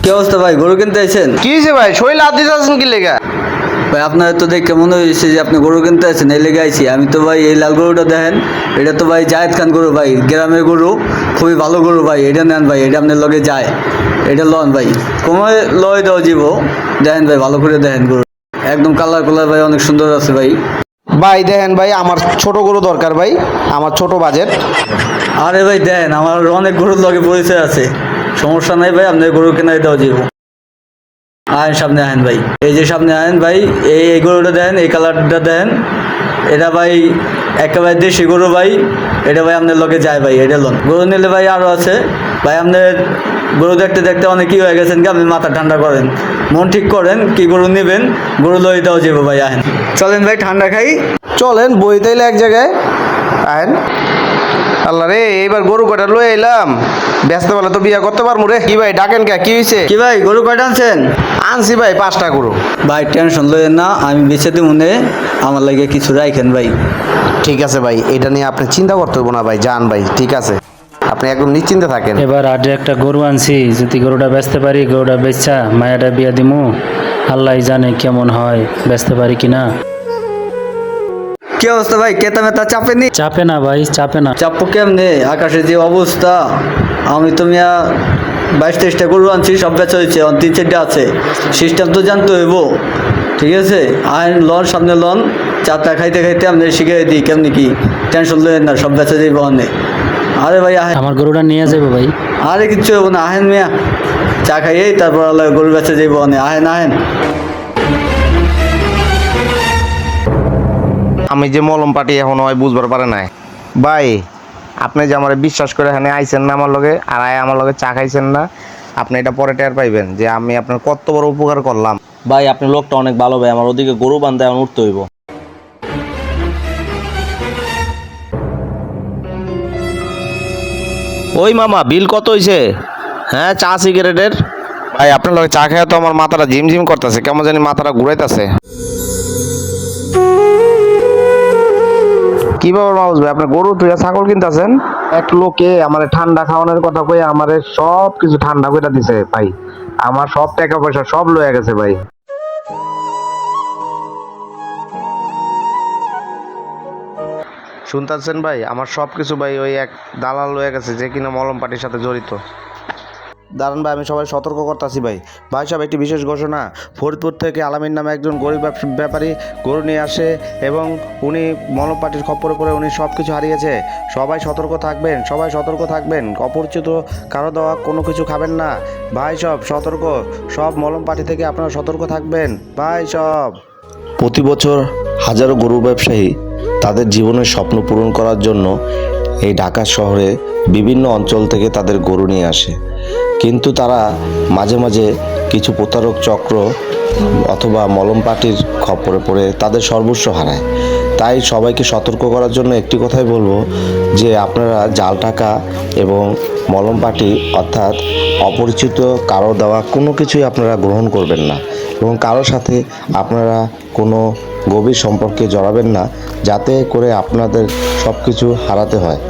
কি অবস্থা ভাই, গরু কিনতে আইছেন? কি হয়েছে ভাই, শরীর হাত দিতে আছেন কি লেগা? ভাই আপনার তো দেখে মনে হয়েছে যে আপনি গরু কিনতে আছেন, এই লেগে আইছি আমি। তো ভাই এই লাল গরুটা দেখেন, এটা তো ভাই জায়েদ খান গরু ভাই, গ্রামের গরু, খুবই ভালো গরু ভাই। এটা নেন ভাই, এটা আপনার লগে যায়, এটা লন ভাই, কমায় লয় দাও জীব। দেখেন ভাই, ভালো করে দেখেন গরু, একদম কালার কালার ভাই, অনেক সুন্দর আছে ভাই। ভাই দেখেন ভাই, আমার ছোট গরু দরকার ভাই, আমার ছোট বাজেট। আরে ভাই দেখেন, আমার অনেক গরুর লগে পরিচয় আছে, সমস্যা নাই ভাই, আপনার গরু কেনাই দাও জীব। আহেন সামনে আহেন ভাই, এই যে সামনে আহেন ভাই, এই গরুটা দেন, এই কালারটা দেন, এটা ভাই একেবারে দেশি গরু ভাই। এটা ভাই আপনার লগে যায় ভাই, এটা লোন। গরু নিলে ভাই আরও আছে ভাই, আপনার গরু দেখতে দেখতে অনেক কি হয়ে গেছেন কি, আপনি মাথা ঠান্ডা করেন, মন ঠিক করেন, কি গরু নেবেন, গরু লই দাও যাবো ভাই। আহেন চলেন ভাই, ঠান্ডা খাই। চলেন বই তাইলে এক জায়গায় আহেন। আল্লাহ রে, এইবার গরু কটা লয়ে এলাম, ব্যস্ত বেলা তো বিয়া করতে পারবো রে। কি ভাই ডাকেন কে, কি হয়েছে? কি ভাই, গরু কয়টা আনছেন? আনছি ভাই 5টা গরু। ভাই টেনশন লইয়েন না, আমি বেছে দিব মনে, আমার লাগে কিছু রাখেন ভাই। ঠিক আছে ভাই, এটা নিয়ে আপনি চিন্তা করতে হবো না ভাই, যান ভাই, ঠিক আছে, আপনি একদম নিশ্চিন্তে থাকেন। এবার আজ একটা গরু আনছি, যদি গরুটা বেচতে পারি, গরুটা বেচা মায়াটা বিয়া দিমু, আল্লাহ জানে কেমন হয়, বেচতে পারি কিনা। কি অবস্থা ভাই, কেতা মেতা চাপেনি? চাপে না ভাই, চাপে না। চাপো কেমনে, আকাশের যে অবস্থা। আমি তো মিয়া 22-23টা গরু আনছি, সব বেচা হয়েছে, 3-4টা আছে। সিস্টেম তো জানতে হইব, ঠিক আছে? আইন লন, সামনে লন, চারটা খাইতে খাইতে আপনি শিখিয়ে দিই কেমনি কি, টেনশন লইেন না, সব বেচা যাইব অনেক। আরে ভাই আহেন, আমার গরুটা নিয়ে যাবো ভাই। আরে কিচ্ছু হইব না, আহেন মিয়া, চা খাইয়েই তারপর আল্লাহ গরু বেচা যাইব অনেক। আহেন আহেন। আমি যে মলম পাটি এখন হয় বুঝবার পারে নাই ভাই, আপনি যে আমার বিশ্বাস করে এখানে আইছেন না আমার লগে, আর আমার লগে চা খাইছেন না, আপনি এটা পরে টের পাইবেন যে আমি আপনার কত বড় উপকার করলাম। ভাই আপনি লোকটা অনেক ভালো ভাই, আমার ওদিকে গরু বান্ধে এখন উঠতে হইব। ওই মামা, বিল কত হইছে? হ্যাঁ, চা সিগারেটের। ভাই আপনার লগে চা খাইয়া তো আমার মাথাটা ঝিমঝিম করতেছে, কেমন জানি মাথাটা ঘুরাইতেছে। কি ব্যাপার মাউস ভাই, আপনার গরু তুই ছাগল কিনতেছেন? এক লোকে আমার ঠান্ডা খাওয়ানোর কথা কয়ে আমারে সব কিছু ঠান্ডা করে দিছে ভাই, আমার সব টাকা পয়সা সব লয়ে গেছে ভাই। শুনতেছেন ভাই, আমার সব কিছু ভাই ওই এক দালাল লয়ে গেছে, যে কিনা মলম পাটির সাথে জড়িত। দাঁড়ান ভাই, আমি সবাই সতর্ক করতেছি ভাই। ভাই সব একটি বিশেষ ঘোষণা, ফরিদপুর থেকে আলামিন নামে একজন গরিব ব্যাপারী গরু নিয়ে আসে এবং উনি মলম পাটির খপ্পরে পড়ে উনি সব কিছু হারিয়েছে। সবাই সতর্ক থাকবেন, সবাই সতর্ক থাকবেন, অপরিচিত কারো দেওয়া কোনো কিছু খাবেন না ভাই, সব সতর্ক, সব মলম পাটি থেকে আপনারা সতর্ক থাকবেন ভাই সব। প্রতি বছর হাজারো গরু ব্যবসায়ী তাদের জীবনের স্বপ্ন পূরণ করার জন্য এই ঢাকা শহরে বিভিন্ন অঞ্চল থেকে তাদের গরু নিয়ে আসে, কিন্তু তারা মাঝে মাঝে কিছু প্রতারক চক্র অথবা মলম পাটির খপ্পরে পড়ে তাদের সর্বস্ব হারায়। তাই সবাইকে সতর্ক করার জন্য একটি কথাই বলবো, যে আপনারা জাল টাকা এবং মলম পাটি অর্থাৎ অপরিচিত কারো দেওয়া কোনো কিছুই আপনারা গ্রহণ করবেন না, এবং কারোর সাথে আপনারা কোনো গভীর সম্পর্কে জড়াবেন না, যাতে করে আপনাদের সব কিছু হারাতে হয়।